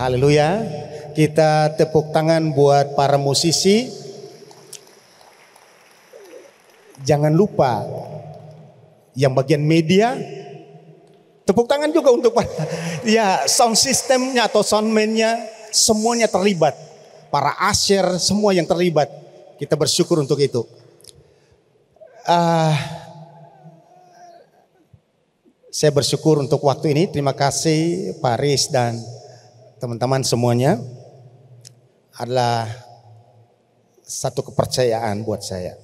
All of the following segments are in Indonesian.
Haleluya. Kita tepuk tangan buat para musisi. Jangan lupa yang bagian media, tepuk tangan juga untuk ya sound systemnya atau soundman-nya, semuanya terlibat. Para usher, semua yang terlibat. Kita bersyukur untuk itu. Saya bersyukur untuk waktu ini. Terima kasih Pak Riz dan teman-teman semuanya. Adalah satu kepercayaan buat saya.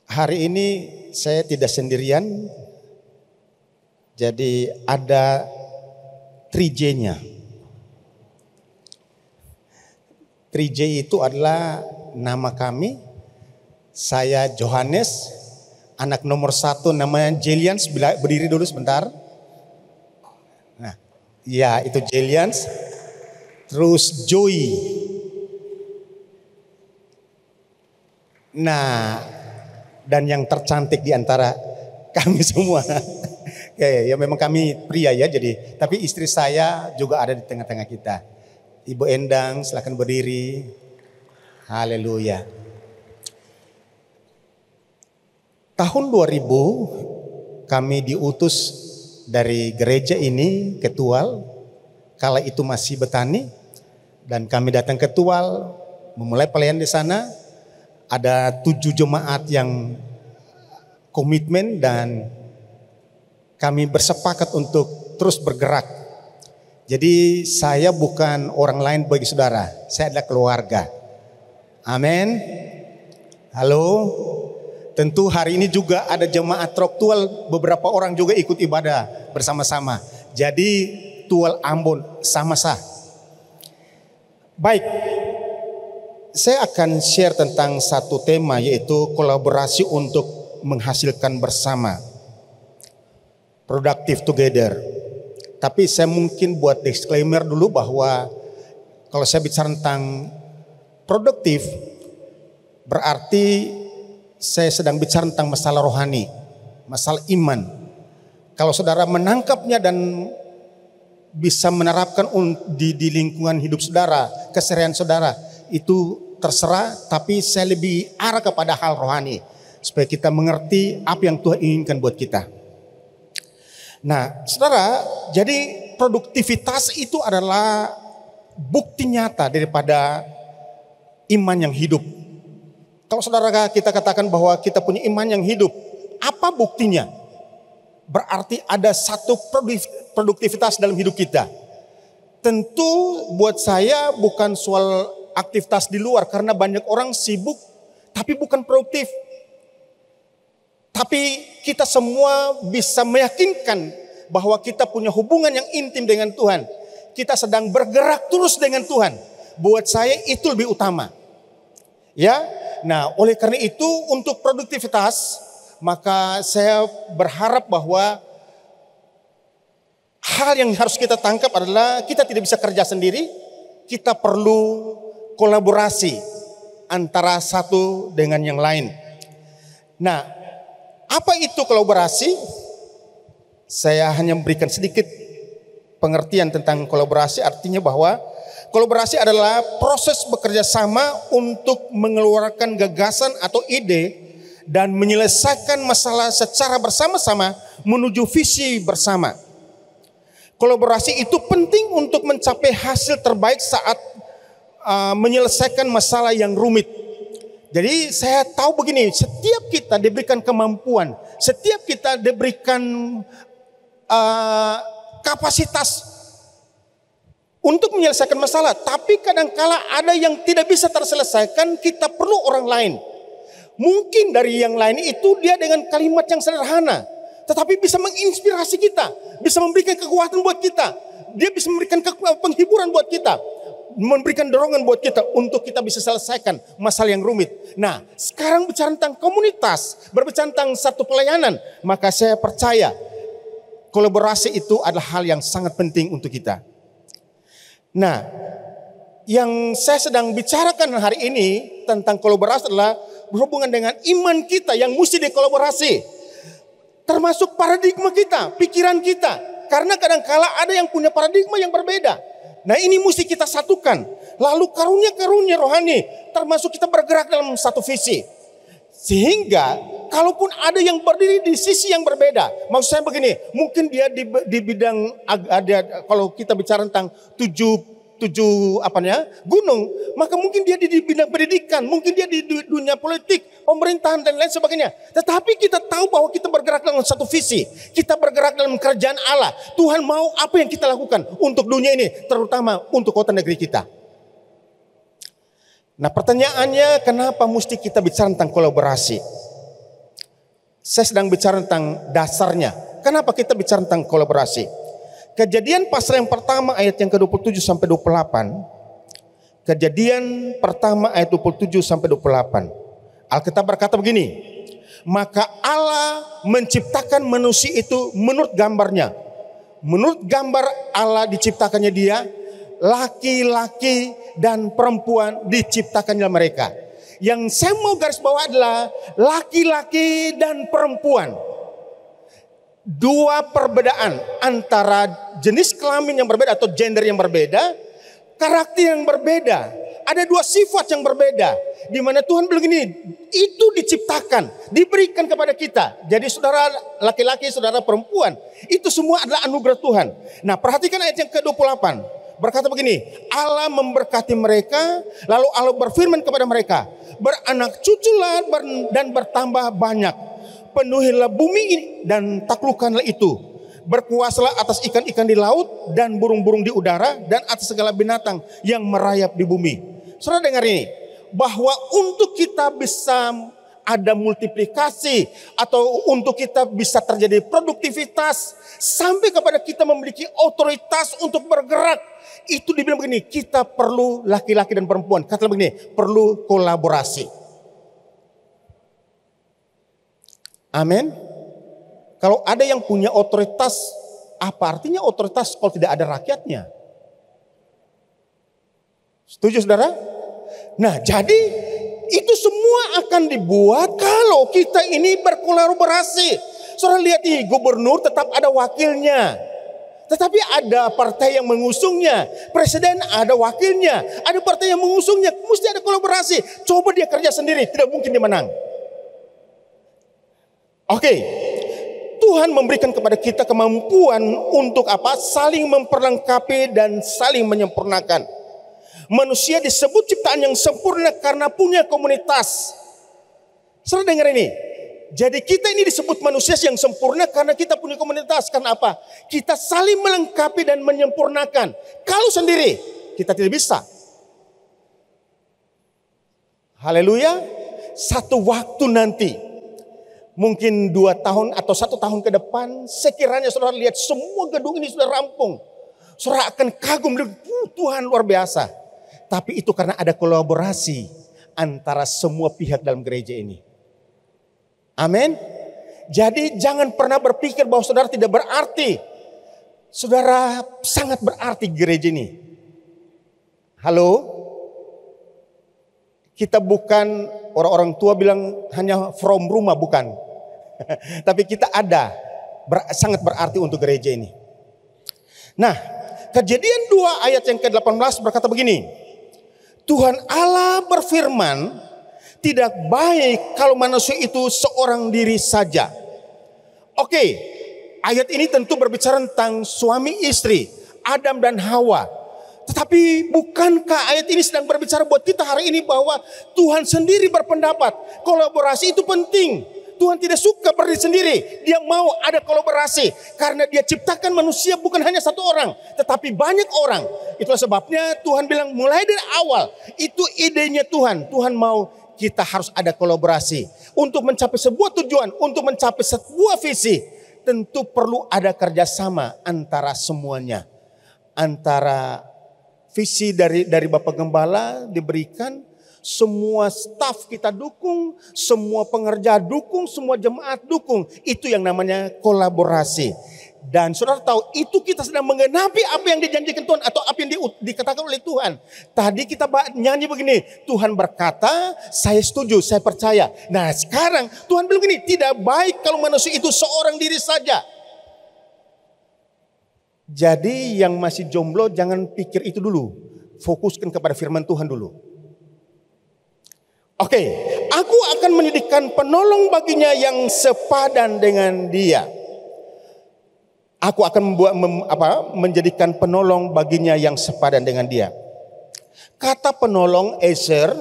Hari ini saya tidak sendirian. Jadi ada 3J-nya. 3J itu adalah nama kami. Saya Johannes, anak nomor 1 namanya Jelians, berdiri dulu sebentar. Nah, ya itu Jelians. Terus Joy. Nah, dan yang tercantik di antara kami semua. Ya memang kami pria ya, jadi tapi istri saya juga ada di tengah-tengah kita. Ibu Endang, silakan berdiri. Haleluya. Tahun 2000 kami diutus dari gereja ini ke Tual. Kala itu masih Betani dan kami datang ke Tual, memulai pelayanan di sana. Ada 7 jemaat yang komitmen dan kami bersepakat untuk terus bergerak. Jadi saya bukan orang lain bagi saudara, saya adalah keluarga. Amin. Halo. Tentu hari ini juga ada jemaat Rock Tual, beberapa orang juga ikut ibadah bersama-sama. Jadi Tual Ambon sama sah. Baik, saya akan share tentang satu tema, yaitu kolaborasi untuk menghasilkan bersama. Productive together. Tapi saya mungkin buat disclaimer dulu bahwa kalau saya bicara tentang produktif, berarti saya sedang bicara tentang masalah rohani, masalah iman. Kalau saudara menangkapnya dan bisa menerapkan di lingkungan hidup saudara, keseharian saudara, itu terserah. Tapi saya lebih arah kepada hal rohani, supaya kita mengerti apa yang Tuhan inginkan buat kita. Nah, saudara, jadi produktivitas itu adalah bukti nyata daripada iman yang hidup. Kalau saudara kita katakan bahwa kita punya iman yang hidup, apa buktinya? Berarti ada satu produktivitas dalam hidup kita. Tentu buat saya bukan soal aktivitas di luar, karena banyak orang sibuk tapi bukan produktif. Tapi kita semua bisa meyakinkan bahwa kita punya hubungan yang intim dengan Tuhan. Kita sedang bergerak terus dengan Tuhan. Buat saya itu lebih utama. Ya. Nah, oleh karena itu untuk produktivitas, maka saya berharap bahwa hal yang harus kita tangkap adalah kita tidak bisa kerja sendiri, kita perlu kolaborasi antara satu dengan yang lain. Nah, apa itu kolaborasi? Saya hanya memberikan sedikit pengertian tentang kolaborasi, artinya bahwa kolaborasi adalah proses bekerja sama untuk mengeluarkan gagasan atau ide dan menyelesaikan masalah secara bersama-sama menuju visi bersama. Kolaborasi itu penting untuk mencapai hasil terbaik saat menyelesaikan masalah yang rumit. Jadi saya tahu begini, setiap kita diberikan kemampuan, setiap kita diberikan kapasitas untuk menyelesaikan masalah, tapi kadangkala ada yang tidak bisa terselesaikan, kita perlu orang lain. Mungkin dari yang lain itu dia dengan kalimat yang sederhana, tetapi bisa menginspirasi kita, bisa memberikan kekuatan buat kita. Dia bisa memberikan penghiburan buat kita, memberikan dorongan buat kita untuk kita bisa selesaikan masalah yang rumit. Nah, sekarang bicara tentang komunitas, berbicara tentang satu pelayanan, maka saya percaya kolaborasi itu adalah hal yang sangat penting untuk kita. Nah, yang saya sedang bicarakan hari ini tentang kolaborasi adalah berhubungan dengan iman kita yang mesti dikolaborasi. termasuk paradigma kita, pikiran kita. Karena kadangkala ada yang punya paradigma yang berbeda. Nah ini mesti kita satukan. Lalu karunia-karunia rohani, termasuk kita bergerak dalam satu visi. Sehingga kalaupun ada yang berdiri di sisi yang berbeda, maksud saya begini, mungkin dia di bidang ada, kalau kita bicara tentang tujuh gunung, maka mungkin dia di bidang pendidikan, mungkin dia di dunia politik, pemerintahan dan lain sebagainya. Tetapi kita tahu bahwa kita bergerak dalam satu visi, kita bergerak dalam kerajaan Allah. Tuhan mau apa yang kita lakukan untuk dunia ini, terutama untuk kota negeri kita. Nah pertanyaannya, kenapa mesti kita bicara tentang kolaborasi? Saya sedang bicara tentang dasarnya. Kenapa kita bicara tentang kolaborasi? Kejadian pasal yang pertama ayat yang ke-27 sampai 28. Kejadian pertama ayat 27 sampai 28. Alkitab berkata begini, maka Allah menciptakan manusia itu menurut gambarnya. Menurut gambar Allah diciptakannya dia, laki-laki dan perempuan diciptakannya mereka. Yang saya mau garis bawah adalah laki-laki dan perempuan. Dua perbedaan antara jenis kelamin yang berbeda atau gender yang berbeda, karakter yang berbeda. Ada dua sifat yang berbeda. Di mana Tuhan bilang gini, itu diciptakan, diberikan kepada kita. Jadi saudara laki-laki, saudara perempuan, itu semua adalah anugerah Tuhan. Nah perhatikan ayat yang ke-28. Berkata begini, Allah memberkati mereka, lalu Allah berfirman kepada mereka, beranak cuculah dan bertambah banyak, penuhilah bumi ini dan taklukkanlah itu, berkuasalah atas ikan-ikan di laut dan burung-burung di udara dan atas segala binatang yang merayap di bumi. Saudara dengar ini, bahwa untuk kita bisa ada multiplikasi atau untuk kita bisa terjadi produktivitas sampai kepada kita memiliki otoritas untuk bergerak, itu dibilang begini, kita perlu laki-laki dan perempuan. Kata begini, perlu kolaborasi. Amin. Kalau ada yang punya otoritas, apa artinya otoritas kalau tidak ada rakyatnya? Setuju saudara? Nah jadi itu semua akan dibuat kalau kita ini berkolaborasi. Saudara lihat nih, gubernur tetap ada wakilnya. Tetapi ada partai yang mengusungnya. Presiden ada wakilnya. Ada partai yang mengusungnya. Mesti ada kolaborasi. Coba dia kerja sendiri, tidak mungkin dia menang. Oke. Tuhan memberikan kepada kita kemampuan untuk apa? Saling memperlengkapi dan saling menyempurnakan. Manusia disebut ciptaan yang sempurna karena punya komunitas. Saudara dengar ini. Jadi kita ini disebut manusia yang sempurna karena kita punya komunitas. Karena apa? Kita saling melengkapi dan menyempurnakan. Kalau sendiri kita tidak bisa. Haleluya. Satu waktu nanti, mungkin 2 tahun atau 1 tahun ke depan, sekiranya saudara lihat semua gedung ini sudah rampung, saudara akan kagum, Tuhan luar biasa. Tapi itu karena ada kolaborasi antara semua pihak dalam gereja ini. Amin. Jadi jangan pernah berpikir bahwa saudara tidak berarti. Saudara sangat berarti gereja ini. Halo. Kita bukan, orang-orang tua bilang hanya from rumah, bukan. Tapi kita ada, sangat berarti untuk gereja ini. Nah, Kejadian 2 ayat yang ke-18 berkata begini. Tuhan Allah berfirman, tidak baik kalau manusia itu seorang diri saja. Oke, ayat ini tentu berbicara tentang suami istri, Adam dan Hawa. Tetapi bukankah ayat ini sedang berbicara buat kita hari ini bahwa Tuhan sendiri berpendapat kolaborasi itu penting. Tuhan tidak suka berdiri sendiri. Dia mau ada kolaborasi. Karena dia ciptakan manusia bukan hanya satu orang, tetapi banyak orang. Itulah sebabnya Tuhan bilang mulai dari awal. Itu idenya Tuhan. Tuhan mau kita harus ada kolaborasi. Untuk mencapai sebuah tujuan, untuk mencapai sebuah visi, tentu perlu ada kerjasama antara semuanya. Antara visi dari Bapak Gembala diberikan, semua staf kita dukung, semua pengerja dukung, semua jemaat dukung. Itu yang namanya kolaborasi. Dan saudara tahu itu kita sedang menggenapi apa yang dijanjikan Tuhan atau apa yang dikatakan oleh Tuhan. Tadi kita nyanyi begini, Tuhan berkata, saya setuju, saya percaya. Nah sekarang Tuhan bilang begini, tidak baik kalau manusia itu seorang diri saja. Jadi yang masih jomblo jangan pikir itu dulu. Fokuskan kepada firman Tuhan dulu. Oke, aku akan menyediakan penolong baginya yang sepadan dengan dia. Aku akan menjadikan penolong baginya yang sepadan dengan dia. Kata penolong Ezer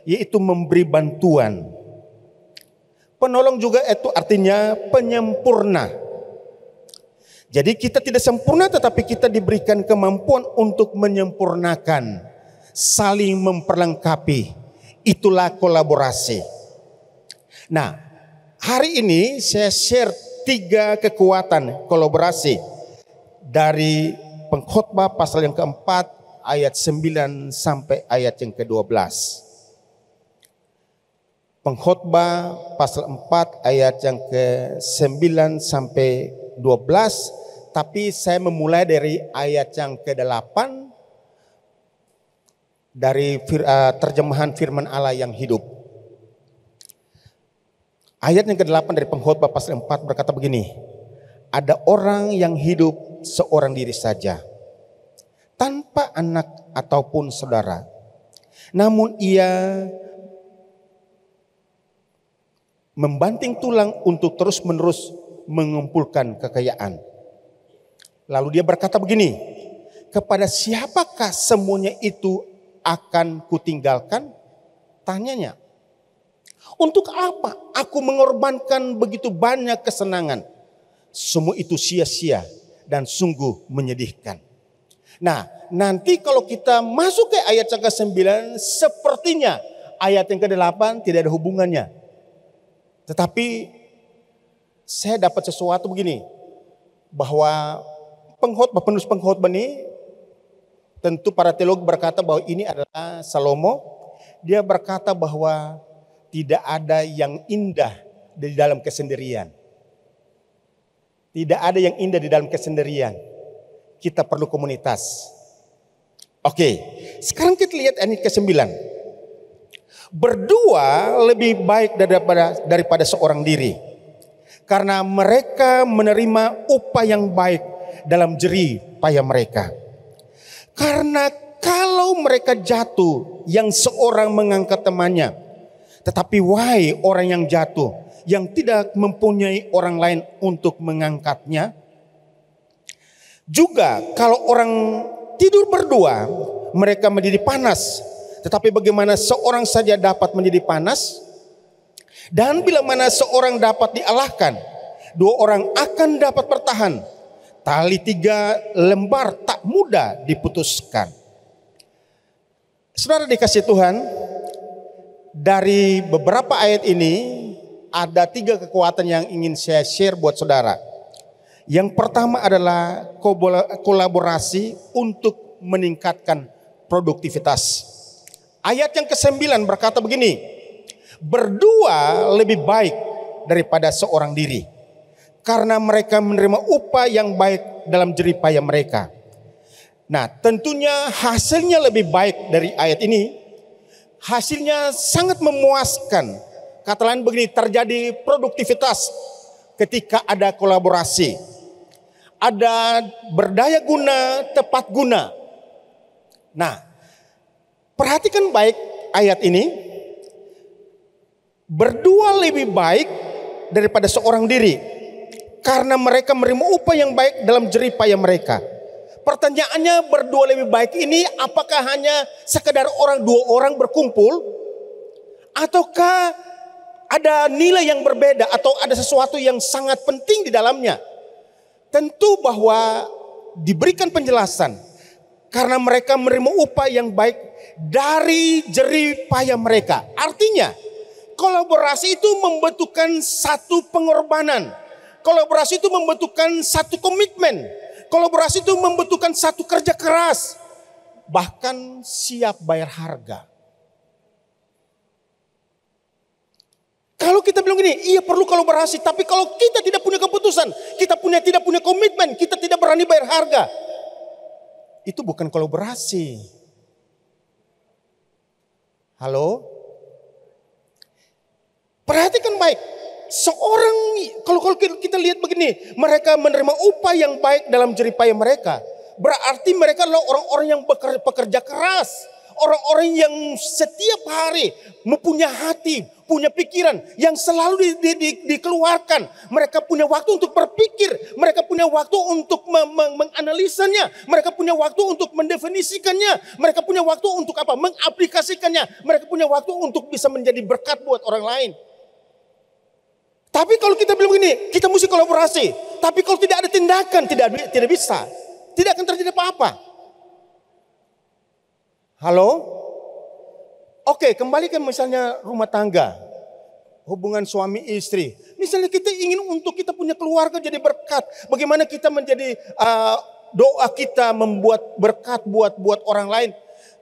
yaitu memberi bantuan. Penolong juga itu artinya penyempurna. Jadi kita tidak sempurna tetapi kita diberikan kemampuan untuk menyempurnakan, saling memperlengkapi. Itulah kolaborasi. Nah, hari ini saya share 3 kekuatan kolaborasi dari Pengkhotbah pasal yang keempat ayat 9 sampai ayat yang ke-12. Pengkhotbah pasal 4 ayat yang ke-9 sampai 12, tapi saya memulai dari ayat yang ke-8 dari terjemahan firman Allah yang hidup. Ayat yang ke-8 dari Pengkhotbah pasal 4 berkata begini. Ada orang yang hidup seorang diri saja, tanpa anak ataupun saudara. Namun ia membanting tulang untuk terus-menerus mengumpulkan kekayaan. Lalu dia berkata begini, kepada siapakah semuanya itu akan kutinggalkan? Tanyanya. Untuk apa aku mengorbankan begitu banyak kesenangan? Semua itu sia-sia dan sungguh menyedihkan. Nah, nanti kalau kita masuk ke ayat yang ke-9, sepertinya ayat yang ke-8 tidak ada hubungannya. Tetapi saya dapat sesuatu begini, bahwa penulis pengkhotbah ini, tentu para teolog berkata bahwa ini adalah Salomo. Dia berkata bahwa tidak ada yang indah di dalam kesendirian. Tidak ada yang indah di dalam kesendirian. Kita perlu komunitas. Oke, sekarang kita lihat ayat ke-9. Berdua lebih baik daripada seorang diri. Karena mereka menerima upah yang baik dalam jerih payah mereka. Karena kalau mereka jatuh, yang seorang mengangkat temannya. Tetapi wahai orang yang jatuh, yang tidak mempunyai orang lain untuk mengangkatnya. Juga kalau orang tidur berdua, mereka menjadi panas. Tetapi bagaimana seorang saja dapat menjadi panas? Dan bila mana seorang dapat dialahkan, 2 orang akan dapat bertahan. Tali 3 lembar tak mudah diputuskan. Saudara dikasih Tuhan, dari beberapa ayat ini ada 3 kekuatan yang ingin saya share buat saudara. Yang pertama adalah kolaborasi untuk meningkatkan produktivitas. Ayat yang ke-9 berkata begini, berdua lebih baik daripada seorang diri, karena mereka menerima upah yang baik dalam jerih payah mereka. Nah, tentunya hasilnya lebih baik dari ayat ini. Hasilnya sangat memuaskan. Kata lain begini, terjadi produktivitas ketika ada kolaborasi. Ada berdaya guna, tepat guna. Nah, perhatikan baik ayat ini. Berdua lebih baik daripada seorang diri, karena mereka menerima upah yang baik dalam jerih payah mereka. Pertanyaannya, berdua lebih baik ini apakah hanya sekedar 2 orang berkumpul, ataukah ada nilai yang berbeda atau ada sesuatu yang sangat penting di dalamnya? Tentu bahwa diberikan penjelasan karena mereka menerima upah yang baik dari jerih payah mereka. Artinya kolaborasi itu membutuhkan satu pengorbanan. Kolaborasi itu membutuhkan satu komitmen. Kolaborasi itu membutuhkan satu kerja keras, bahkan siap bayar harga. Kalau kita bilang gini, iya perlu kolaborasi, tapi kalau kita tidak punya keputusan, kita tidak punya komitmen, kita tidak berani bayar harga, itu bukan kolaborasi. Halo? Perhatikan baik. Seorang, kalau kita lihat begini, mereka menerima upah yang baik dalam jeripaya mereka. Berarti mereka adalah orang-orang yang bekerja keras. Orang-orang yang setiap hari mempunyai hati, punya pikiran yang selalu dikeluarkan. Mereka punya waktu untuk berpikir. Mereka punya waktu untuk menganalisanya. Mereka punya waktu untuk mendefinisikannya. Mereka punya waktu untuk apa? Mengaplikasikannya. Mereka punya waktu untuk bisa menjadi berkat buat orang lain. Tapi kalau kita bilang begini, kita mesti kolaborasi. Tapi kalau tidak ada tindakan, tidak bisa. Tidak akan terjadi apa-apa. Halo? Oke, kembali ke misalnya rumah tangga. Hubungan suami istri. Misalnya kita ingin untuk kita punya keluarga jadi berkat. Bagaimana kita menjadi doa kita membuat berkat buat orang lain.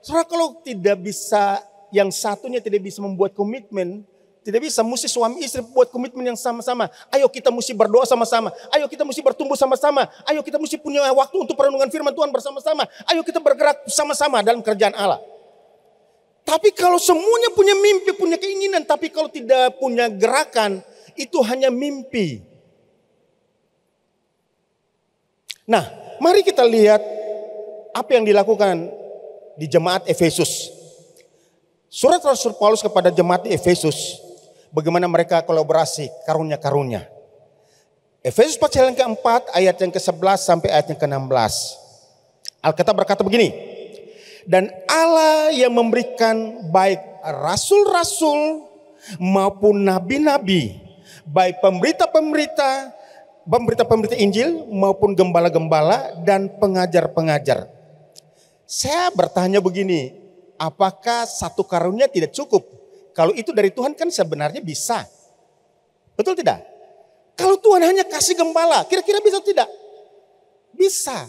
Soalnya kalau tidak bisa, yang satunya tidak bisa membuat komitmen. Tidak bisa, mesti suami istri buat komitmen yang sama-sama. Ayo kita mesti berdoa sama-sama. Ayo kita mesti bertumbuh sama-sama. Ayo kita mesti punya waktu untuk perenungan firman Tuhan bersama-sama. Ayo kita bergerak sama-sama dalam kerjaan Allah. Tapi kalau semuanya punya mimpi, punya keinginan, tapi kalau tidak punya gerakan, itu hanya mimpi. Nah, mari kita lihat apa yang dilakukan di jemaat Efesus. Surat Rasul Paulus kepada jemaat di Efesus, bagaimana mereka kolaborasi karunia-karunia. Efesus pasal yang keempat ayat yang ke-11 sampai ayat yang ke-16. Alkitab berkata begini. Dan Allah yang memberikan baik rasul-rasul maupun nabi-nabi, baik pemberita-pemberita Injil maupun gembala-gembala dan pengajar-pengajar. Saya bertanya begini, apakah satu karunia tidak cukup? Kalau itu dari Tuhan kan sebenarnya bisa. Betul tidak? Kalau Tuhan hanya kasih gembala, kira-kira bisa tidak? Bisa.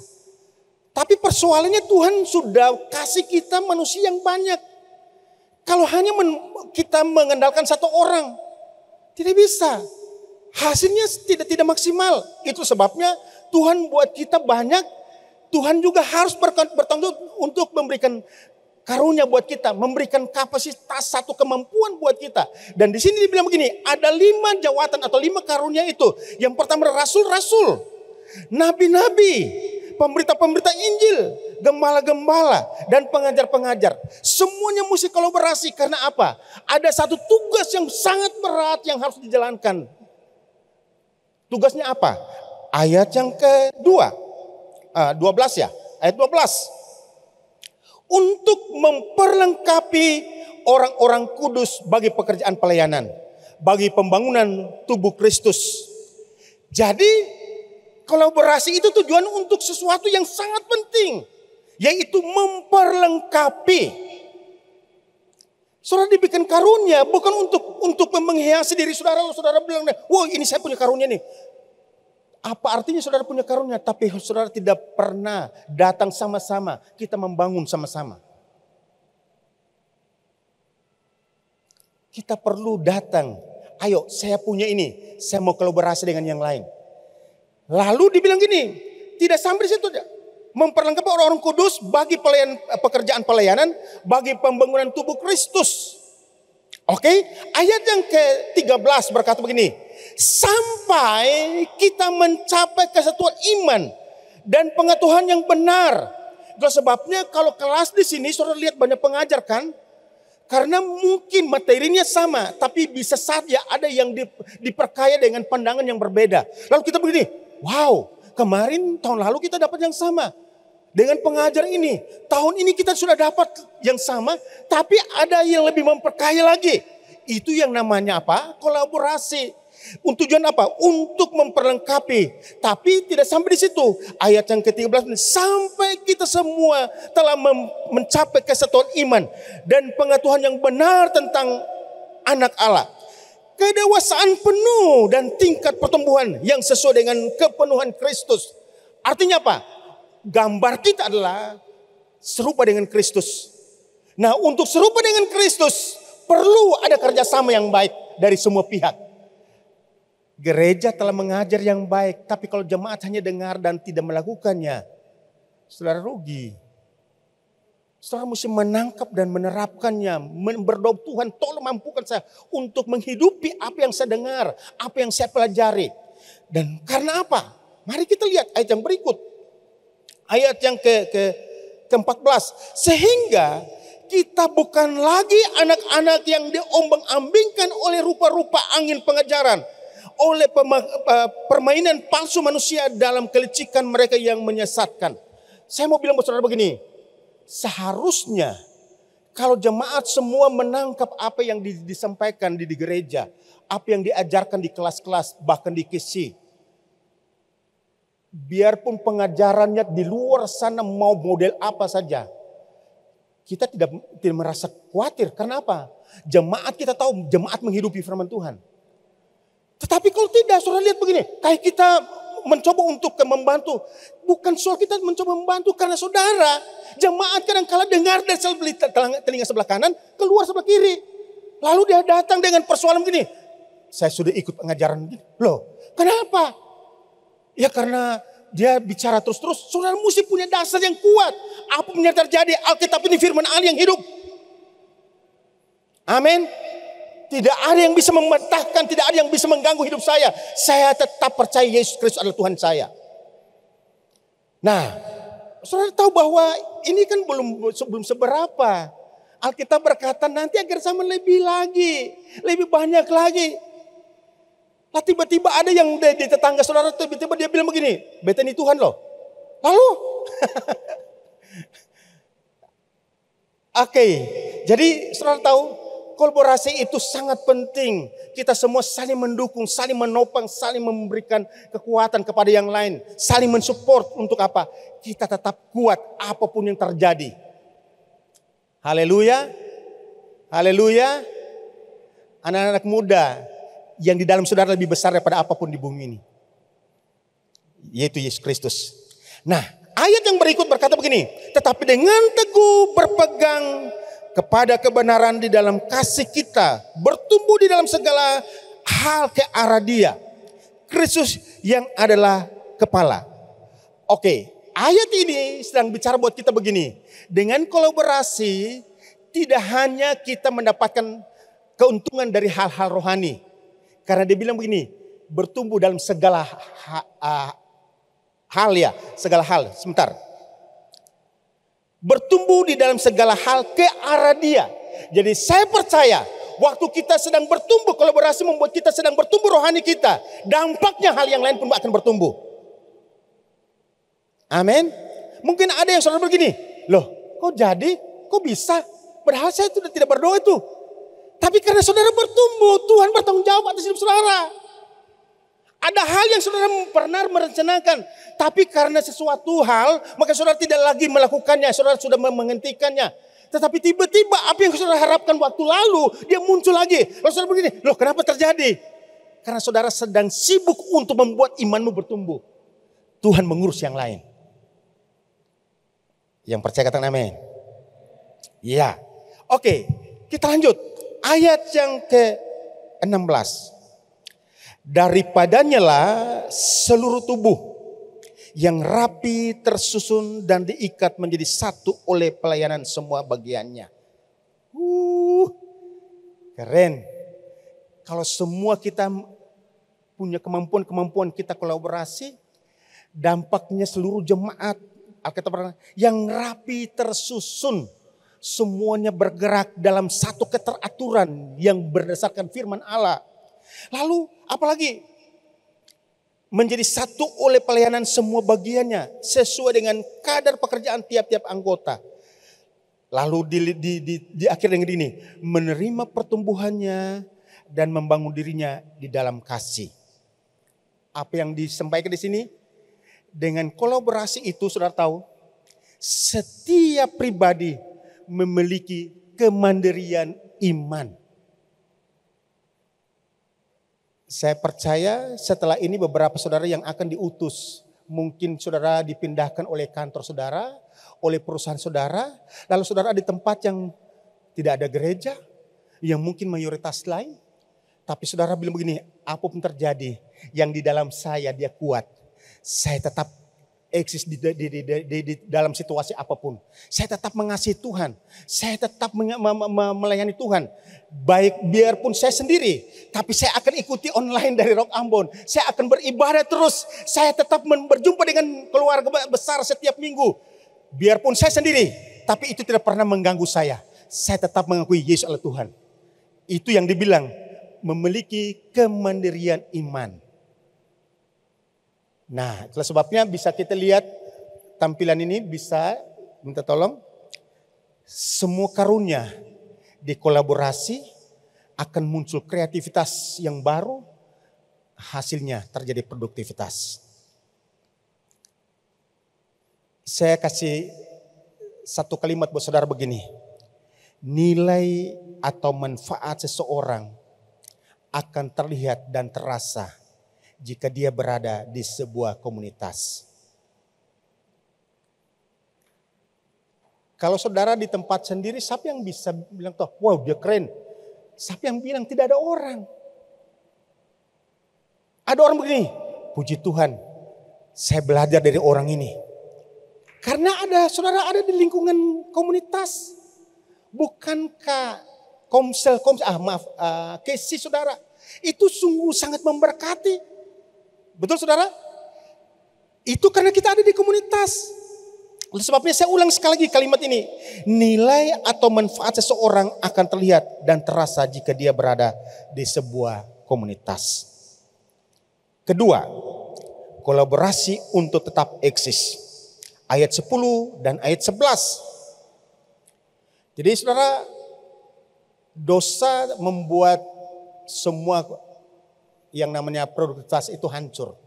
Tapi persoalannya Tuhan sudah kasih kita manusia yang banyak. Kalau hanya kita mengandalkan satu orang, tidak bisa. Hasilnya tidak maksimal. Itu sebabnya Tuhan buat kita banyak. Tuhan juga harus bertanggung untuk memberikan karunia buat kita, memberikan kapasitas satu kemampuan buat kita. Dan di sini dibilang begini, ada 5 jawatan atau 5 karunia itu. Yang pertama rasul-rasul, nabi-nabi, pemberita-pemberita Injil, gembala-gembala, dan pengajar-pengajar. Semuanya mesti kolaborasi karena apa? Ada satu tugas yang sangat berat yang harus dijalankan. Tugasnya apa? Ayat yang kedua, 12 ya, ayat 12. Untuk memperlengkapi orang-orang kudus bagi pekerjaan pelayanan, bagi pembangunan tubuh Kristus. Jadi kolaborasi itu tujuan untuk sesuatu yang sangat penting, yaitu memperlengkapi. Saudara dibikin karunia bukan untuk menghiasi diri saudara. Saudara bilang, "Wah, ini saya punya karunia nih." Apa artinya saudara punya karunia? Tapi saudara tidak pernah datang sama-sama, kita membangun sama-sama. Kita perlu datang. Ayo, saya punya ini, saya mau kolaborasi dengan yang lain. Lalu dibilang gini, tidak sampai di situ aja. Memperlengkapi orang-orang kudus bagi pekerjaan pelayanan, bagi pembangunan tubuh Kristus. Oke, ayat yang ke-13 berkata begini, sampai kita mencapai kesatuan iman dan pengetahuan yang benar. Itulah sebabnya kalau kelas di sini saudara lihat banyak pengajar kan? Karena mungkin materinya sama, tapi bisa saja ada yang diperkaya dengan pandangan yang berbeda. Lalu kita begini, wow, kemarin tahun lalu kita dapat yang sama. Dengan pengajar ini, tahun ini kita sudah dapat yang sama, tapi ada yang lebih memperkaya lagi. Itu yang namanya apa? Kolaborasi. Untuk tujuan apa? Untuk memperlengkapi. Tapi tidak sampai di situ. Ayat yang ke-13, sampai kita semua telah mencapai kesatuan iman dan pengetahuan yang benar tentang anak Allah. Kedewasaan penuh dan tingkat pertumbuhan yang sesuai dengan kepenuhan Kristus. Artinya apa? Gambar kita adalah serupa dengan Kristus. Nah, untuk serupa dengan Kristus perlu ada kerjasama yang baik. dari semua pihak. Gereja telah mengajar yang baik, tapi kalau jemaat hanya dengar dan tidak melakukannya, saudara rugi. Saudara mesti menangkap dan menerapkannya. Berdoa, Tuhan tolong mampukan saya untuk menghidupi apa yang saya dengar, apa yang saya pelajari. Dan karena apa? Mari kita lihat ayat yang berikut. Ayat yang ke-14. Sehingga kita bukan lagi anak-anak yang diombang-ambingkan oleh rupa-rupa angin pengajaran. Oleh permainan palsu manusia dalam kelicikan mereka yang menyesatkan. Saya mau bilang buat saudara begini. Seharusnya kalau jemaat semua menangkap apa yang disampaikan di gereja, apa yang diajarkan di kelas-kelas, bahkan di KC. Biarpun pengajarannya di luar sana mau model apa saja, kita tidak merasa khawatir. Karena apa? Jemaat kita tahu, jemaat menghidupi firman Tuhan. Tetapi kalau tidak, saudara lihat begini, kayak kita mencoba untuk membantu. Bukan soal kita mencoba membantu, karena saudara, jemaat kadang-kala dengar dari telinga sebelah kanan, keluar sebelah kiri. Lalu dia datang dengan persoalan begini. Saya sudah ikut pengajaran begini. Loh, kenapa? Ya karena dia bicara terus-terus, saudara mesti punya dasar yang kuat. Apa yang terjadi? Alkitab ini firman Allah yang hidup. Amin. Tidak ada yang bisa mematahkan, tidak ada yang bisa mengganggu hidup saya. Saya tetap percaya Yesus Kristus adalah Tuhan saya. Nah, saudara tahu bahwa ini kan belum seberapa. Alkitab berkata nanti akhir zaman lebih lagi, lebih banyak lagi. Lah tiba-tiba ada yang di tetangga saudara, tiba-tiba dia bilang begini, beta ini Tuhan loh. Lalu, Oke, jadi saudara tahu, kolaborasi itu sangat penting. Kita semua saling mendukung, saling menopang, saling memberikan kekuatan kepada yang lain. Saling mensupport untuk apa? Kita tetap kuat apapun yang terjadi. Haleluya. Haleluya. Anak-anak muda yang di dalam saudara lebih besar daripada apapun di bumi ini. Yaitu Yesus Kristus. Nah, ayat yang berikut berkata begini. Tetapi dengan teguh berpegang kepada kebenaran di dalam kasih kita, bertumbuh di dalam segala hal ke arah Dia, Kristus yang adalah kepala. Oke, ayat ini sedang bicara buat kita begini. Dengan kolaborasi tidak hanya kita mendapatkan keuntungan dari hal-hal rohani. Karena dia bilang begini, bertumbuh dalam segala hal ya, segala hal. Sebentar. Bertumbuh di dalam segala hal ke arah Dia. Jadi saya percaya waktu kita sedang bertumbuh, kolaborasi membuat kita sedang bertumbuh rohani kita. Dampaknya hal yang lain pun akan bertumbuh. Amin. Mungkin ada yang saudara begini, loh kok jadi, kok bisa? Padahal saya sudah tidak berdoa itu. Tapi karena saudara bertumbuh, Tuhan bertanggung jawab atas hidup saudara. Ada hal yang saudara pernah merencanakan, tapi karena sesuatu hal, maka saudara tidak lagi melakukannya, saudara sudah menghentikannya. Tetapi tiba-tiba apa yang saudara harapkan waktu lalu, dia muncul lagi. Lalu saudara begini, loh kenapa terjadi? Karena saudara sedang sibuk untuk membuat imanmu bertumbuh. Tuhan mengurus yang lain. Yang percaya katakan amin. Iya. Oke, kita lanjut. Ayat yang ke-16. Daripadanya lah seluruh tubuh yang rapi tersusun dan diikat menjadi satu oleh pelayanan semua bagiannya. Keren. Kalau semua kita punya kemampuan kita kolaborasi, dampaknya seluruh jemaat Alkitab yang rapi tersusun, semuanya bergerak dalam satu keteraturan yang berdasarkan firman Allah. Lalu apalagi menjadi satu oleh pelayanan semua bagiannya sesuai dengan kadar pekerjaan tiap-tiap anggota. Lalu di akhir yang ini menerima pertumbuhannya dan membangun dirinya di dalam kasih. Apa yang disampaikan di sini? Dengan kolaborasi itu saudara tahu, setiap pribadi memiliki kemandirian iman. Saya percaya setelah ini beberapa saudara yang akan diutus. Mungkin saudara dipindahkan oleh kantor saudara, oleh perusahaan saudara. Lalu saudara di tempat yang tidak ada gereja, yang mungkin mayoritas lain. Tapi saudara bilang begini, apapun terjadi, yang di dalam saya dia kuat. Saya tetap eksis di dalam situasi apapun. Saya tetap mengasihi Tuhan. Saya tetap melayani Tuhan. Baik biarpun saya sendiri, tapi saya akan ikuti online dari Rock Ambon. Saya akan beribadah terus. Saya tetap berjumpa dengan keluarga besar setiap minggu. Biarpun saya sendiri, tapi itu tidak pernah mengganggu saya. Saya tetap mengakui Yesus adalah Tuhan. Itu yang dibilang memiliki kemandirian iman. Nah, itulah sebabnya bisa kita lihat tampilan ini, bisa minta tolong. Semua karunia dikolaborasi akan muncul kreativitas yang baru, hasilnya terjadi produktivitas. Saya kasih satu kalimat buat saudara begini. Nilai atau manfaat seseorang akan terlihat dan terasa jika dia berada di sebuah komunitas. Kalau saudara di tempat sendiri, siapa yang bisa bilang toh, wow dia keren. Siapa yang bilang tidak ada orang? Ada orang begini, puji Tuhan, saya belajar dari orang ini. Karena saudara ada di lingkungan komunitas. Bukankah kesi saudara itu sungguh sangat memberkati. Betul saudara? Itu karena kita ada di komunitas. Oleh sebabnya saya ulang sekali lagi kalimat ini. Nilai atau manfaat seseorang akan terlihat dan terasa jika dia berada di sebuah komunitas. Kedua, kolaborasi untuk tetap eksis. Ayat 10 dan ayat 11. Jadi saudara, dosa membuat semua yang namanya produktivitas itu hancur.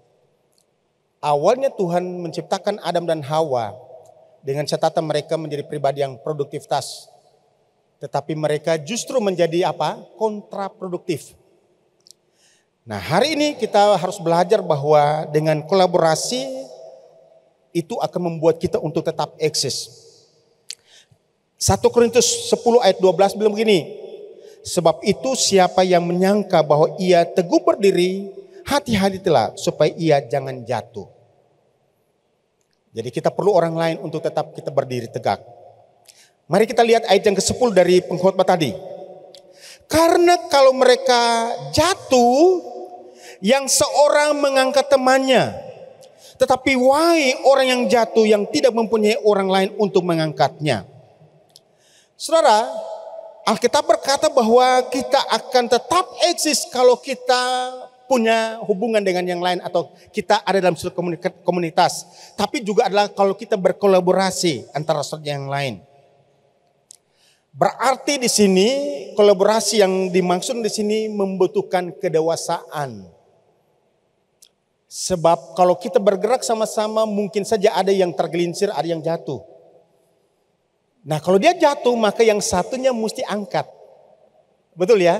Awalnya Tuhan menciptakan Adam dan Hawa dengan catatan mereka menjadi pribadi yang produktivitas. Tetapi mereka justru menjadi apa? Kontraproduktif. Nah, hari ini kita harus belajar bahwa dengan kolaborasi itu akan membuat kita untuk tetap eksis. 1 Korintus 10 ayat 12 bilang begini. Sebab itu siapa yang menyangka bahwa ia teguh berdiri, hati-hatilah supaya ia jangan jatuh. Jadi kita perlu orang lain untuk tetap kita berdiri tegak. Mari kita lihat ayat yang ke-10 dari pengkhotbah tadi. Karena kalau mereka jatuh, yang seorang mengangkat temannya. Tetapi wahai orang yang jatuh yang tidak mempunyai orang lain untuk mengangkatnya. Saudara, Alkitab berkata bahwa kita akan tetap eksis kalau kita punya hubungan dengan yang lain atau kita ada dalam suatu komunitas. Tapi juga adalah kalau kita berkolaborasi antara satu yang lain. Berarti di sini kolaborasi yang dimaksud di sini membutuhkan kedewasaan. Sebab kalau kita bergerak sama-sama mungkin saja ada yang tergelincir, ada yang jatuh. Nah kalau dia jatuh maka yang satunya mesti angkat. Betul ya?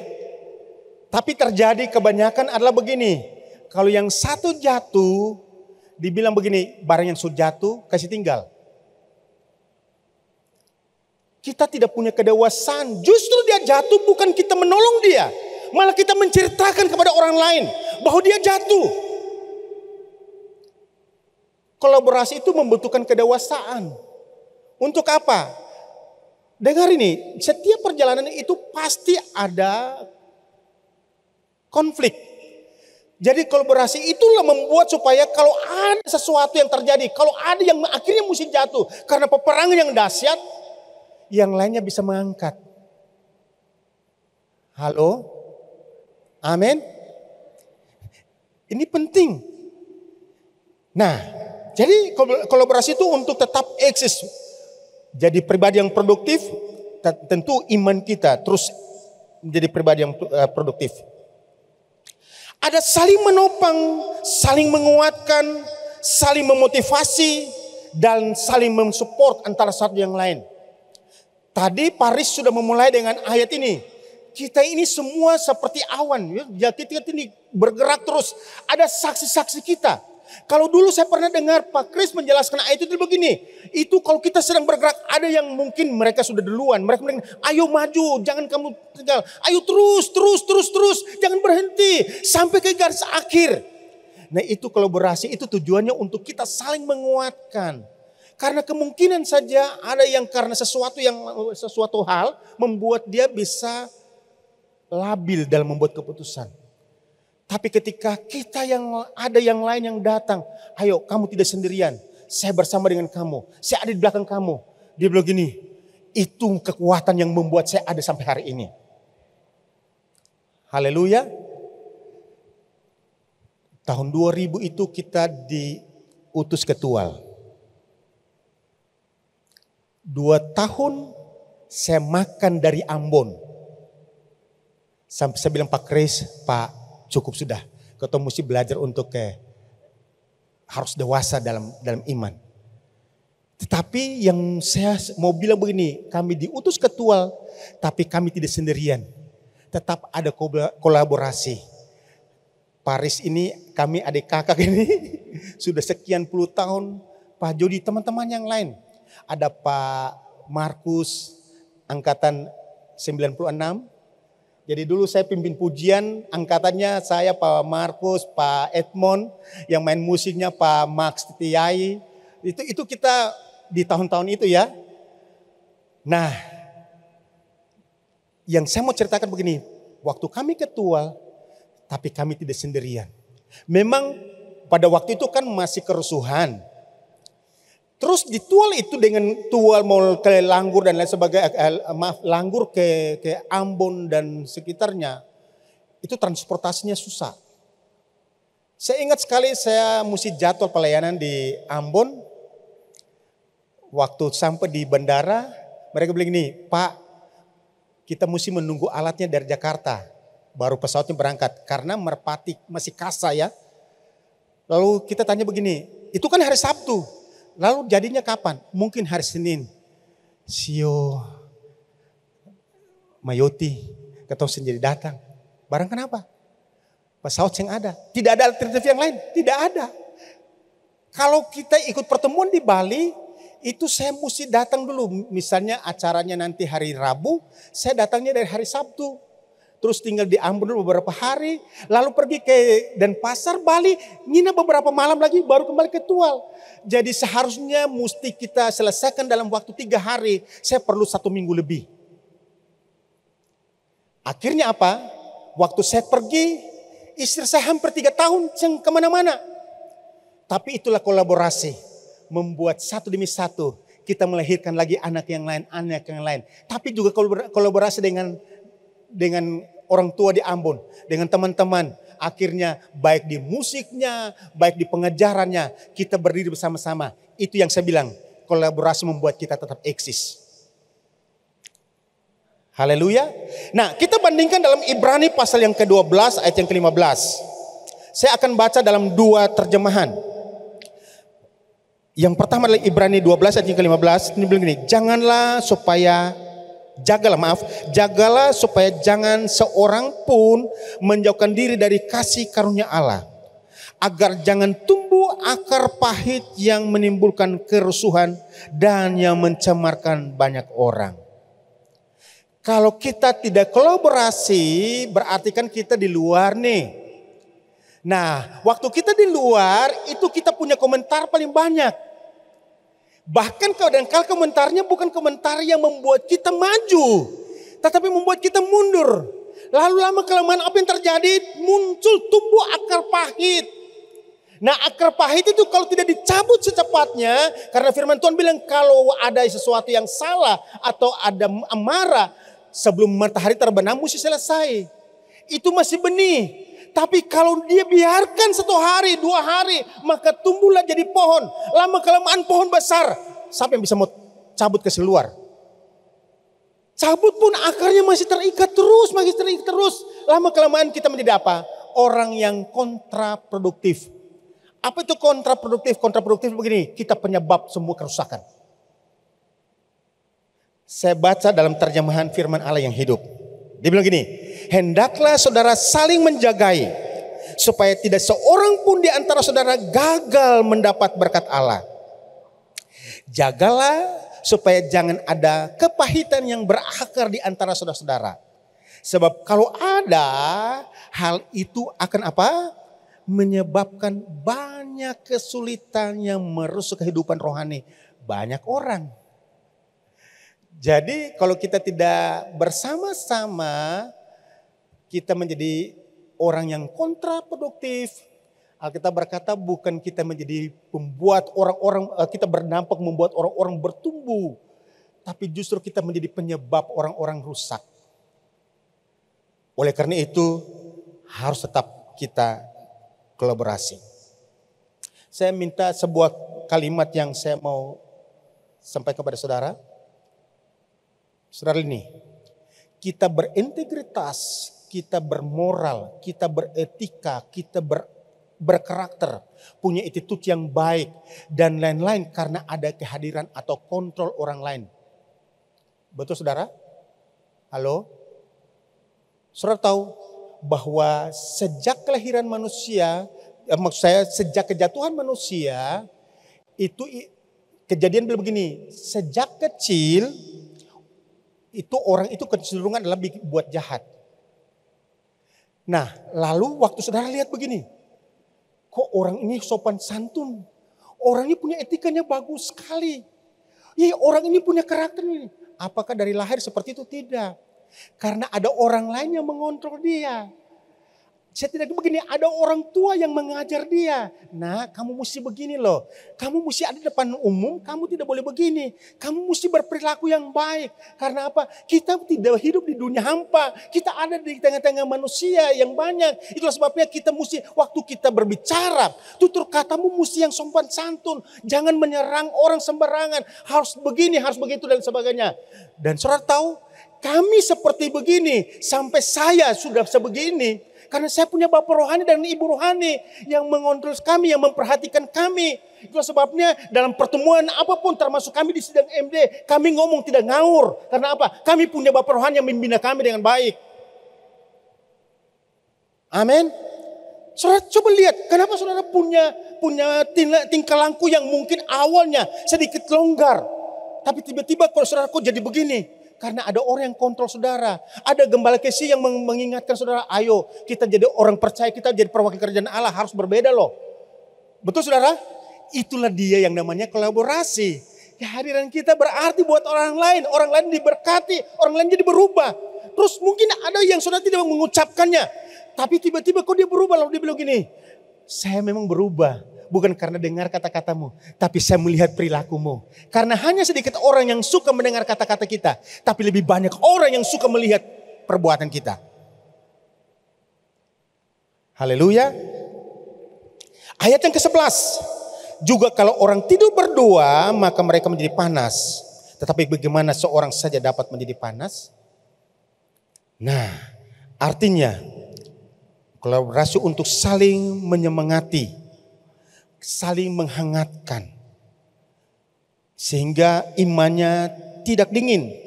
Tapi terjadi kebanyakan adalah begini. Kalau yang satu jatuh, dibilang begini, barang yang sudah jatuh kasih tinggal. Kita tidak punya kedewasaan. Justru dia jatuh bukan kita menolong dia. Malah kita menceritakan kepada orang lain bahwa dia jatuh. Kolaborasi itu membutuhkan kedewasaan. Untuk apa? Dengar ini, setiap perjalanan itu pasti ada konflik. Jadi kolaborasi itulah membuat supaya kalau ada sesuatu yang terjadi, kalau ada yang akhirnya mesti jatuh karena peperangan yang dahsyat, yang lainnya bisa mengangkat. Halo? Amin? Ini penting. Nah, jadi kolaborasi itu untuk tetap eksis. Jadi pribadi yang produktif, tentu iman kita terus menjadi pribadi yang produktif. Ada saling menopang, saling menguatkan, saling memotivasi, dan saling mensupport antara satu yang lain. Tadi Paris sudah memulai dengan ayat ini. Kita ini semua seperti awan, ya kita ini bergerak terus. Ada saksi-saksi kita. Kalau dulu saya pernah dengar Pak Kris menjelaskan ayat itu begini. Itu kalau kita sedang bergerak, ada yang mungkin mereka sudah duluan. Mereka bilang, ayo maju, jangan kamu tinggal. Ayo terus, jangan berhenti. Sampai ke garis akhir. Nah itu kolaborasi, itu tujuannya untuk kita saling menguatkan. Karena kemungkinan saja ada yang karena sesuatu hal membuat dia bisa labil dalam membuat keputusan. Tapi ketika kita ada yang lain yang datang, ayo kamu tidak sendirian, saya bersama dengan kamu, saya ada di belakang kamu. Dia bilang gini, itu kekuatan yang membuat saya ada sampai hari ini. Haleluya. Tahun 2000 itu kita diutus ke Tual. 2 tahun saya makan dari Ambon. Sampai saya bilang Pak Kris, Pak cukup sudah. Kau mesti belajar untuk harus dewasa dalam iman. Tetapi yang saya mau bilang begini, kami diutus ke Tual, tapi kami tidak sendirian. Tetap ada kolaborasi. Paris ini, kami adik kakak ini sudah sekian puluh tahun. Pak Jody, teman-teman yang lain. Ada Pak Markus, angkatan 96. Jadi dulu saya pimpin pujian, angkatannya saya Pak Markus, Pak Edmond, yang main musiknya Pak Max Titiai. Itu kita di tahun-tahun itu ya. Nah, yang saya mau ceritakan begini, waktu kami ke Tual, tapi kami tidak sendirian. Memang pada waktu itu kan masih kerusuhan. Terus di Tual itu dengan Tual mau ke Langgur dan lain sebagainya, Langgur ke Ambon dan sekitarnya, itu transportasinya susah. Saya ingat sekali saya mesti jadwal pelayanan di Ambon. Waktu sampai di bandara, mereka bilang ini, Pak, kita mesti menunggu alatnya dari Jakarta, baru pesawatnya berangkat. Karena Merpati masih kasa ya. Lalu kita tanya begini, itu kan hari Sabtu. Lalu jadinya kapan? Mungkin hari Senin. Sio Mayoti ketemu sendiri datang. Barang kenapa? Pesawat yang ada. Tidak ada alternatif yang lain. Tidak ada. Kalau kita ikut pertemuan di Bali, itu saya mesti datang dulu. Misalnya acaranya nanti hari Rabu, saya datangnya dari hari Sabtu. Terus tinggal di Ambon dulu beberapa hari, lalu pergi ke Denpasar, Bali, nginap beberapa malam lagi, baru kembali ke Tual. Jadi seharusnya mesti kita selesaikan dalam waktu 3 hari, saya perlu 1 minggu lebih. Akhirnya apa? Waktu saya pergi, istri saya hampir 3 tahun kemana-mana. Tapi itulah kolaborasi, membuat satu demi satu, kita melahirkan lagi anak yang lain. Tapi juga kolaborasi dengan orang tua di Ambon, dengan teman-teman. Akhirnya baik di musiknya, baik di pengajarannya, kita berdiri bersama-sama. Itu yang saya bilang, kolaborasi membuat kita tetap eksis. Haleluya. Nah, kita bandingkan dalam Ibrani pasal yang ke-12 ayat yang ke-15. Saya akan baca dalam 2 terjemahan. Yang pertama adalah Ibrani 12 ayat yang ke-15. Ini bilang gini, jagalah supaya jangan seorang pun menjauhkan diri dari kasih karunia Allah, agar jangan tumbuh akar pahit yang menimbulkan kerusuhan dan yang mencemarkan banyak orang. Kalau kita tidak kolaborasi, berarti kan kita di luar nih. Nah, waktu kita di luar, itu kita punya komentar paling banyak. Bahkan kadang-kadang komentarnya bukan komentar yang membuat kita maju, tetapi membuat kita mundur. Lalu lama-kelamaan apa yang terjadi? Muncul tumbuh akar pahit. Nah, akar pahit itu kalau tidak dicabut secepatnya, karena firman Tuhan bilang kalau ada sesuatu yang salah atau ada amarah, sebelum matahari terbenam mesti selesai. Itu masih benih. Tapi kalau dia biarkan 1 hari, 2 hari, maka tumbuhlah jadi pohon. Lama-kelamaan pohon besar. Siapa yang bisa mau cabut ke seluar? Cabut pun akarnya masih terikat terus. Lama-kelamaan kita menjadi apa? Orang yang kontraproduktif. Apa itu kontraproduktif? Kontraproduktif begini, kita penyebab semua kerusakan. Saya baca dalam terjemahan firman Allah yang hidup. Dia bilang gini, hendaklah saudara saling menjagai supaya tidak seorang pun di antara saudara gagal mendapat berkat Allah. Jagalah supaya jangan ada kepahitan yang berakar di antara saudara-saudara. Sebab kalau ada, hal itu akan apa? Menyebabkan banyak kesulitan yang merusak kehidupan rohani banyak orang. Jadi kalau kita tidak bersama-sama, kita menjadi orang yang kontraproduktif. Alkitab berkata bukan kita menjadi pembuat orang-orang, kita berdampak membuat orang-orang bertumbuh. Tapi justru kita menjadi penyebab orang-orang rusak. Oleh karena itu harus tetap kita kolaborasi. Saya minta sebuah kalimat yang saya mau sampaikan kepada saudara. Saudara ini, kita berintegritas, kita bermoral, kita beretika, kita berkarakter, punya attitude yang baik dan lain-lain karena ada kehadiran atau kontrol orang lain. Betul saudara? Halo? Saudara tahu bahwa sejak kelahiran manusia, maksud saya sejak kejatuhan manusia, itu kejadian begini, sejak kecil itu orang itu kecenderungan adalah buat jahat. Nah lalu waktu saudara lihat begini, kok orang ini sopan santun, orang ini punya etikanya bagus sekali, orang ini punya karakter ini. Apakah dari lahir seperti itu? Tidak. Karena ada orang lain yang mengontrol dia. Saya tidak begini, ada orang tua yang mengajar dia. Nah, kamu mesti begini loh. Kamu mesti ada di depan umum, kamu tidak boleh begini. Kamu mesti berperilaku yang baik. Karena apa? Kita tidak hidup di dunia hampa. Kita ada di tengah-tengah manusia yang banyak. Itulah sebabnya kita mesti, waktu kita berbicara, tutur katamu mesti yang sopan santun. Jangan menyerang orang sembarangan. Harus begini, harus begitu dan sebagainya. Dan saudara tahu, kami seperti begini. Sampai saya sudah sebegini. Karena saya punya bapak rohani dan ibu rohani yang mengontrol kami, yang memperhatikan kami. Itulah sebabnya dalam pertemuan apapun termasuk kami di sidang MD, kami ngomong tidak ngawur. Karena apa? Kami punya bapak rohani yang membina kami dengan baik. Amin. Saudara coba lihat, kenapa saudara punya tingkah laku yang mungkin awalnya sedikit longgar. Tapi tiba-tiba kalau saudara kok jadi begini. Karena ada orang yang kontrol saudara. Ada gembala kesi yang mengingatkan saudara, ayo kita jadi orang percaya, kita jadi perwakil kerajaan Allah, harus berbeda loh. Betul saudara? Itulah dia yang namanya kolaborasi. Kehadiran kita berarti buat orang lain diberkati, orang lain jadi berubah. Terus mungkin ada yang saudara tidak mengucapkannya. Tapi tiba-tiba kok dia berubah, lalu dia bilang gini, saya memang berubah. Bukan karena dengar kata-katamu, tapi saya melihat perilakumu. Karena hanya sedikit orang yang suka mendengar kata-kata kita, tapi lebih banyak orang yang suka melihat perbuatan kita. Haleluya. Ayat yang ke-11. Juga kalau orang tidur berdua, maka mereka menjadi panas. Tetapi bagaimana seorang saja dapat menjadi panas? Nah, artinya kolaborasi untuk saling menyemangati, saling menghangatkan, sehingga imannya tidak dingin,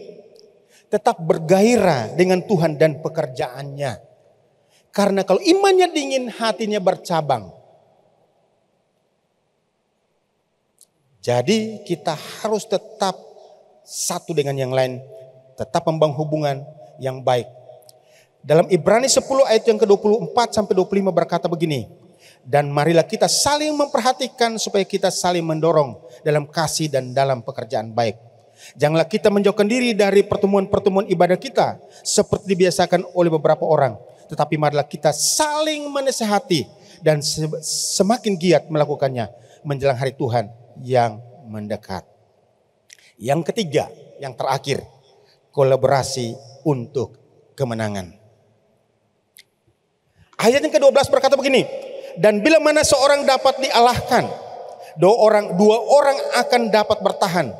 tetap bergairah dengan Tuhan dan pekerjaannya. Karena kalau imannya dingin, hatinya bercabang. Jadi kita harus tetap satu dengan yang lain, tetap membangun hubungan yang baik. Dalam Ibrani 10 ayat yang ke-24 sampai 25 berkata begini, dan marilah kita saling memperhatikan supaya kita saling mendorong dalam kasih dan dalam pekerjaan baik. Janganlah kita menjauhkan diri dari pertemuan-pertemuan ibadah kita seperti dibiasakan oleh beberapa orang. Tetapi marilah kita saling menasihati dan semakin giat melakukannya menjelang hari Tuhan yang mendekat. Yang ketiga, yang terakhir, kolaborasi untuk kemenangan. Ayat yang ke-12 berkata begini, dan bila mana seorang dapat dialahkan, dua orang akan dapat bertahan.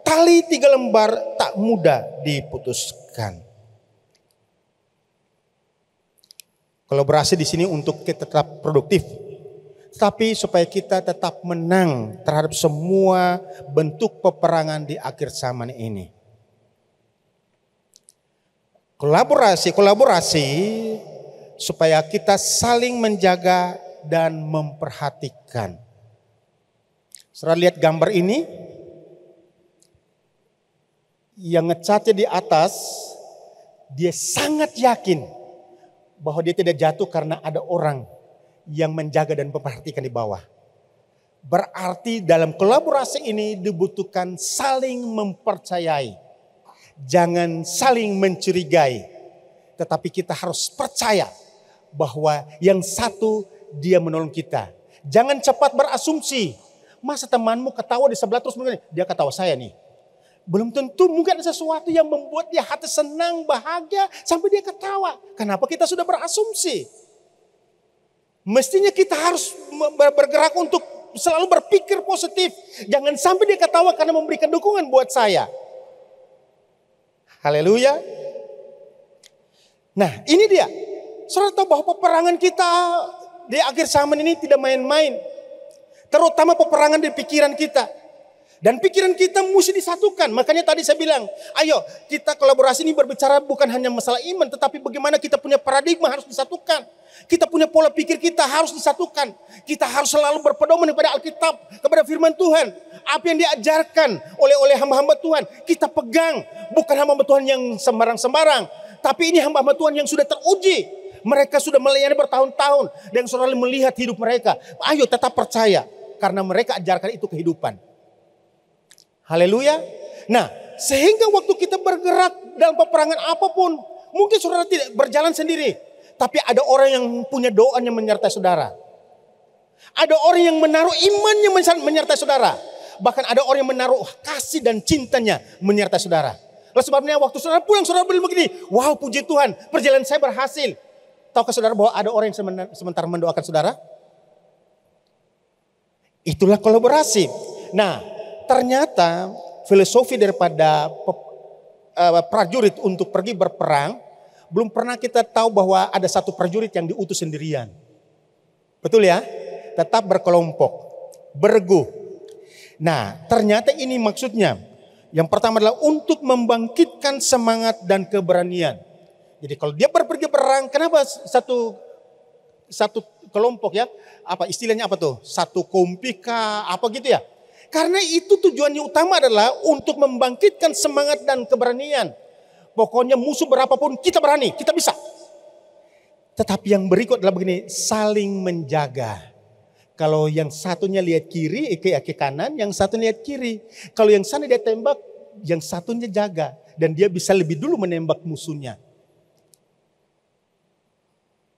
Tali 3 lembar tak mudah diputuskan. Kolaborasi di sini untuk kita tetap produktif, tapi supaya kita tetap menang terhadap semua bentuk peperangan di akhir zaman ini. Kolaborasi supaya kita saling menjaga dan memperhatikan. Saudara lihat gambar ini, yang ngecatnya di atas, dia sangat yakin bahwa dia tidak jatuh karena ada orang yang menjaga dan memperhatikan di bawah. Berarti dalam kolaborasi ini dibutuhkan saling mempercayai. Jangan saling mencurigai. Tetapi kita harus percaya bahwa yang satu dia menolong kita. Jangan cepat berasumsi. Masa temanmu ketawa di sebelah terus mungkin dia ketawa saya nih. Belum tentu mungkin ada sesuatu yang membuat dia hati senang, bahagia sampai dia ketawa. Kenapa kita sudah berasumsi? Mestinya kita harus bergerak untuk selalu berpikir positif. Jangan sampai dia ketawa karena memberikan dukungan buat saya. Haleluya. Nah ini dia. Saudara tahu bahwa peperangan kita di akhir zaman ini tidak main-main. Terutama peperangan di pikiran kita. Dan pikiran kita mesti disatukan. Makanya tadi saya bilang, ayo kita kolaborasi ini berbicara bukan hanya masalah iman. Tetapi bagaimana kita punya paradigma harus disatukan. Kita punya pola pikir kita harus disatukan. Kita harus selalu berpedoman kepada Alkitab, kepada firman Tuhan. Apa yang diajarkan oleh hamba-hamba Tuhan, kita pegang. Bukan hamba-hamba Tuhan yang sembarang-sembarang. Tapi ini hamba-hamba Tuhan yang sudah teruji. Mereka sudah melayani bertahun-tahun. Dan saudara melihat hidup mereka. Ayo tetap percaya. Karena mereka ajarkan itu kehidupan. Haleluya. Nah, sehingga waktu kita bergerak dalam peperangan apapun, mungkin saudara tidak berjalan sendiri. Tapi ada orang yang punya doanya menyertai saudara. Ada orang yang menaruh imannya menyertai saudara. Bahkan ada orang yang menaruh kasih dan cintanya menyertai saudara. Oleh sebabnya waktu saudara pulang, saudara bilang begini, wow puji Tuhan, perjalanan saya berhasil. Tahukah saudara bahwa ada orang yang sementara mendoakan saudara? Itulah kolaborasi. Nah, ternyata filosofi daripada prajurit untuk pergi berperang, belum pernah kita tahu bahwa ada satu prajurit yang diutus sendirian. Betul ya? Tetap berkelompok, beregu. Nah, ternyata ini maksudnya. Yang pertama adalah untuk membangkitkan semangat dan keberanian. Jadi kalau dia pergi perang, kenapa satu kelompok ya? Apa istilahnya apa tuh? Satu kompika apa gitu ya? Karena itu tujuannya utama adalah untuk membangkitkan semangat dan keberanian. Pokoknya musuh berapapun kita berani, kita bisa. Tetapi yang berikut adalah begini, saling menjaga. Kalau yang satunya lihat kiri, ke kanan, yang satu lihat kiri. Kalau yang sana dia tembak, yang satunya jaga. Dan dia bisa lebih dulu menembak musuhnya.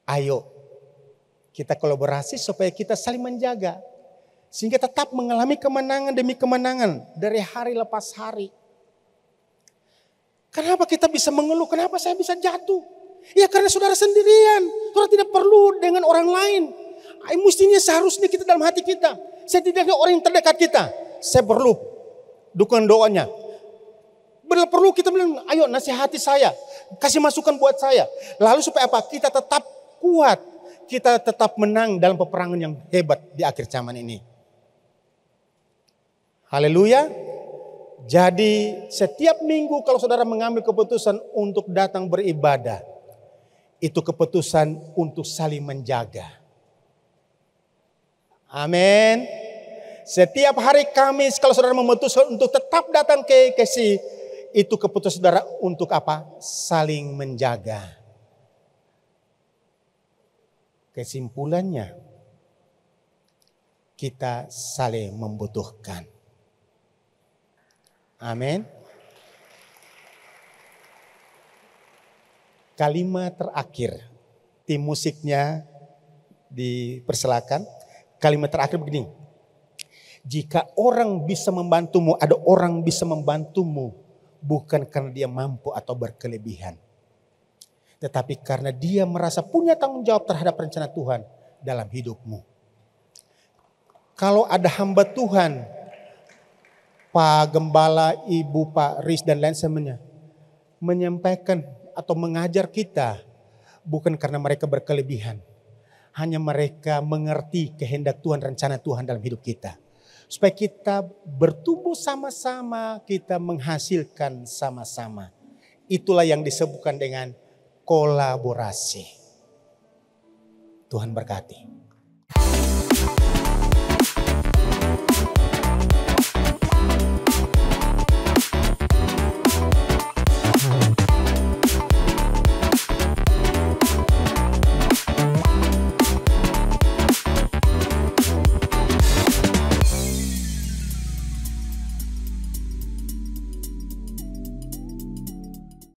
Ayo, kita kolaborasi supaya kita saling menjaga. Sehingga tetap mengalami kemenangan demi kemenangan dari hari lepas hari. Kenapa kita bisa mengeluh? Kenapa saya bisa jatuh? Ya karena saudara sendirian. Saudara tidak perlu dengan orang lain. Mestinya seharusnya kita dalam hati kita. Saya tidak ada orang yang terdekat kita. Saya perlu dukungan doanya. Bila perlu kita bilang, ayo nasihati saya. Kasih masukan buat saya. Lalu supaya apa? Kita tetap kuat. Kita tetap menang dalam peperangan yang hebat di akhir zaman ini. Haleluya. Jadi setiap minggu kalau saudara mengambil keputusan untuk datang beribadah. Itu keputusan untuk saling menjaga. Amin. Setiap hari Kamis kalau saudara memutuskan untuk tetap datang ke KC, itu keputusan saudara untuk apa? Saling menjaga. Kesimpulannya, kita saling membutuhkan. Amin. Kalimat terakhir, tim musiknya dipersilakan. Kalimat terakhir begini. Jika orang bisa membantumu, ada orang bisa membantumu. Bukan karena dia mampu atau berkelebihan. Tetapi karena dia merasa punya tanggung jawab terhadap rencana Tuhan dalam hidupmu. Kalau ada hamba Tuhan, Pak Gembala, Ibu, Pak Riz dan lain sebagainya, menyampaikan atau mengajar kita bukan karena mereka berkelebihan. Hanya mereka mengerti kehendak Tuhan, rencana Tuhan dalam hidup kita. Supaya kita bertumbuh sama-sama, kita menghasilkan sama-sama. Itulah yang disebutkan dengan kolaborasi. Tuhan berkati.